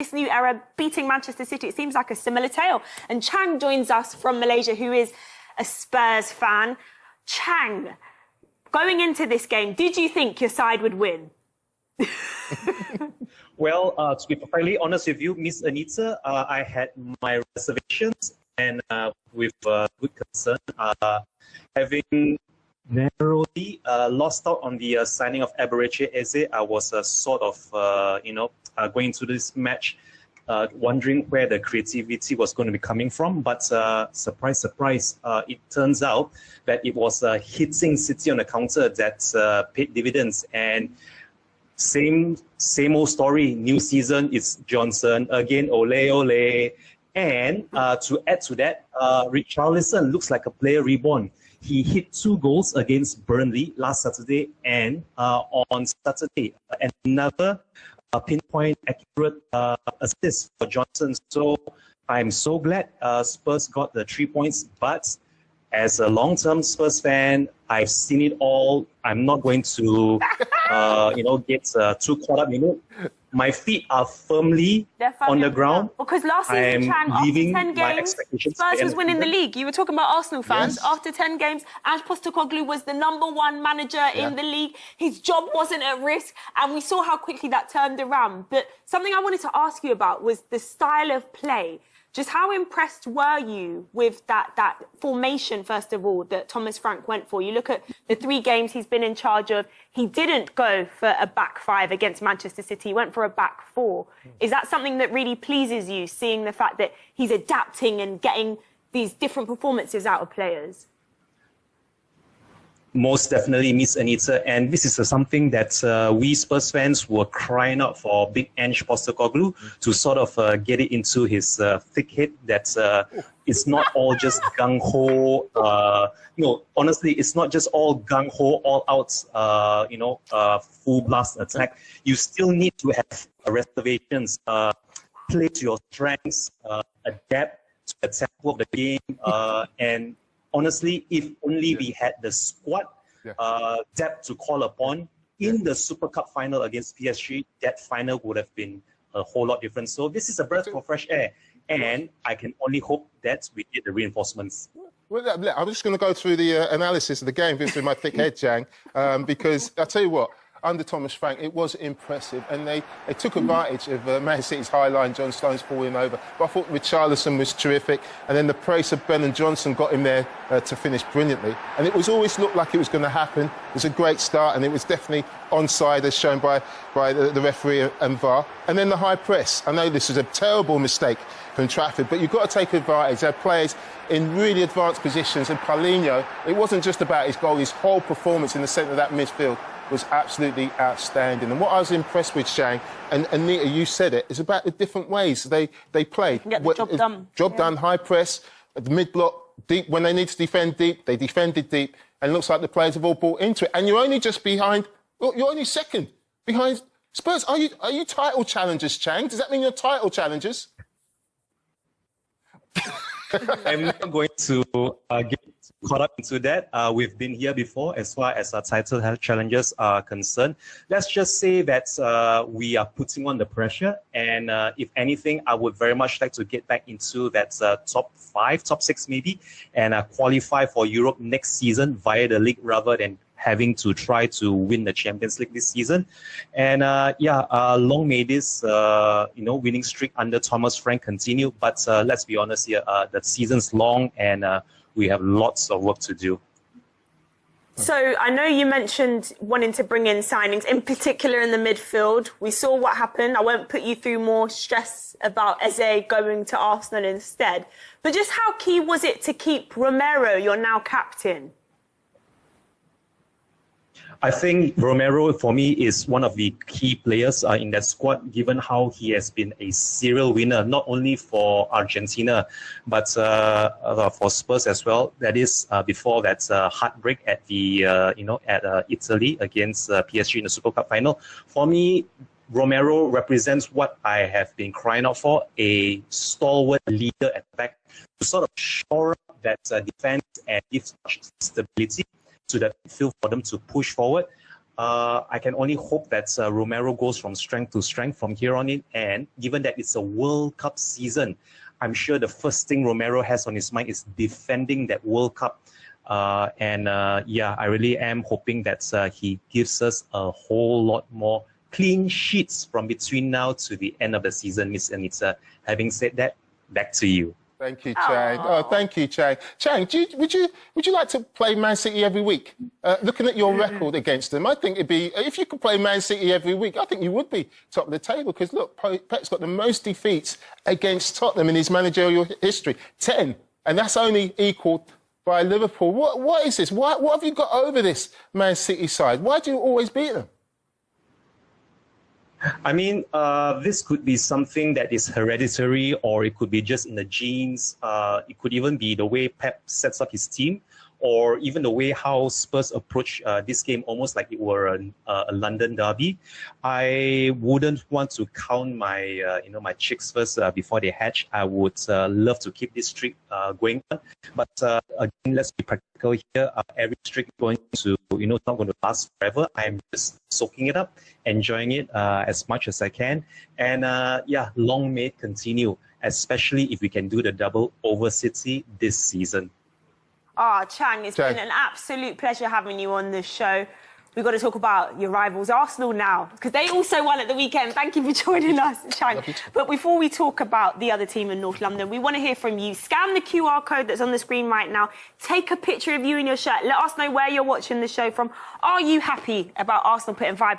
this new era, beating Manchester City, it seems like a similar tale. And Chang joins us from Malaysia, who is a Spurs fan. Chang, going into this game, did you think your side would win? Well, to be perfectly honest with you, Miss Anita, I had my reservations, and with good concern, having narrowly lost out on the signing of Eberechi Eze, I was sort of, going into this match wondering where the creativity was going to be coming from. But surprise, surprise, it turns out that it was hitting City on the counter that paid dividends. And same old story, new season, it's Johnson, again, ole, ole. And to add to that, Richarlison looks like a player reborn. He hit 2 goals against Burnley last Saturday and on Saturday. And another pinpoint accurate assist for Johnson. So I'm so glad Spurs got the 3 points. But as a long-term Spurs fan, I've seen it all. I'm not going to, get too caught up in it. My feet are firmly on the ground. Because last season, Chang, after 10 games, Spurs was winning the league. You were talking about Arsenal fans. Yes. After 10 games, Ange Postecoglou was the #1 manager in the league. His job wasn't at risk, and we saw how quickly that turned around. But something I wanted to ask you about was the style of play. Just how impressed were you with that formation, first of all, that Thomas Frank went for? You look at the 3 games he's been in charge of. He didn't go for a back 5 against Manchester City. He went for a back 4. Is that something that really pleases you, seeing the fact that he's adapting and getting these different performances out of players? Most definitely, Miss Anita, and this is something that we Spurs fans were crying out for big Ange Postecoglou to sort of get it into his thick head that it's not all just gung-ho, honestly, it's not just all gung-ho, all-out, full blast attack. You still need to have reservations, play to your strengths, adapt to the tempo of the game, and honestly, if only we had the squad depth to call upon in the Super Cup final against PSG, that final would have been a whole lot different. So this is a breath of fresh air, and I can only hope that we get the reinforcements. Well, I'm just going to go through the analysis of the game with my thick head, Chang, because I'll tell you what, under Thomas Frank, it was impressive, and they took advantage of Man City's high line, John Stones falling over. But I thought Richarlison was terrific, and then the praise of Ben and Johnson got him there to finish brilliantly. And it was always looked like it was going to happen. It was a great start, and it was definitely onside, as shown by the referee and VAR. And then the high press. I know this was a terrible mistake from Trafford, but you've got to take advantage. There are players in really advanced positions, and Paulinho, it wasn't just about his goal, his whole performance in the centre of that midfield was absolutely outstanding. And what I was impressed with, Chang, and Anita, you said it, is about the different ways they played. Get the job done. Job done, high press, the mid-block, deep. When they need to defend deep, they defended deep. And it looks like the players have all bought into it. And you're only just behind, you're only second behind Spurs. Are you title challengers, Chang? Does that mean you're title challengers? I'm not going to get caught up into that. We've been here before as far as our title challenges are concerned. Let's just say that we are putting on the pressure, and if anything, I would very much like to get back into that top 5, top 6 maybe, and qualify for Europe next season via the league rather than having to try to win the Champions League this season. And long may this winning streak under Thomas Frank continue. But let's be honest here, the season's long, and we have lots of work to do. So I know you mentioned wanting to bring in signings, in particular in the midfield. We saw what happened. I won't put you through more stress about Eze going to Arsenal instead. But just how key was it to keep Romero, your now captain? I think Romero, for me, is one of the key players in that squad, given how he has been a serial winner, not only for Argentina, but for Spurs as well. That is before that heartbreak at the Italy against PSG in the Super Cup final. For me, Romero represents what I have been crying out for: a stalwart leader at the back to sort of shore up that defense and give stability to the midfield for them to push forward. I can only hope that Romero goes from strength to strength from here on in. And given that it's a World Cup season, I'm sure the first thing Romero has on his mind is defending that World Cup. Yeah, I really am hoping that he gives us a whole lot more clean sheets from between now to the end of the season, Miss Anita. Having said that, back to you. Thank you, Chang. Oh, thank you, Chang. Chang, would you like to play Man City every week? Looking at your record against them, I think it'd be, if you could play Man City every week, I think you would be top of the table, because look, Pep's got the most defeats against Tottenham in his managerial history, 10, and that's only equalled by Liverpool. What is this? What have you got over this Man City side? Why do you always beat them? I mean, this could be something that is hereditary, or it could be just in the genes. It could even be the way Pep sets up his team, or even the way how Spurs approach this game, almost like it were a London derby. I wouldn't want to count my, my chicks first before they hatch. I would love to keep this streak going on. But again, let's be practical here. Every streak going to, not going to last forever. I'm just soaking it up, enjoying it as much as I can. And yeah, long may it continue, especially if we can do the double over City this season. Chang, it's been an absolute pleasure having you on the show. We've got to talk about your rivals, Arsenal, now, because they also won at the weekend. Thank you for joining us, Chang. But before we talk about the other team in North London, we want to hear from you. Scan the QR code that's on the screen right now. Take a picture of you in your shirt. Let us know where you're watching the show from. Are you happy about Arsenal putting 5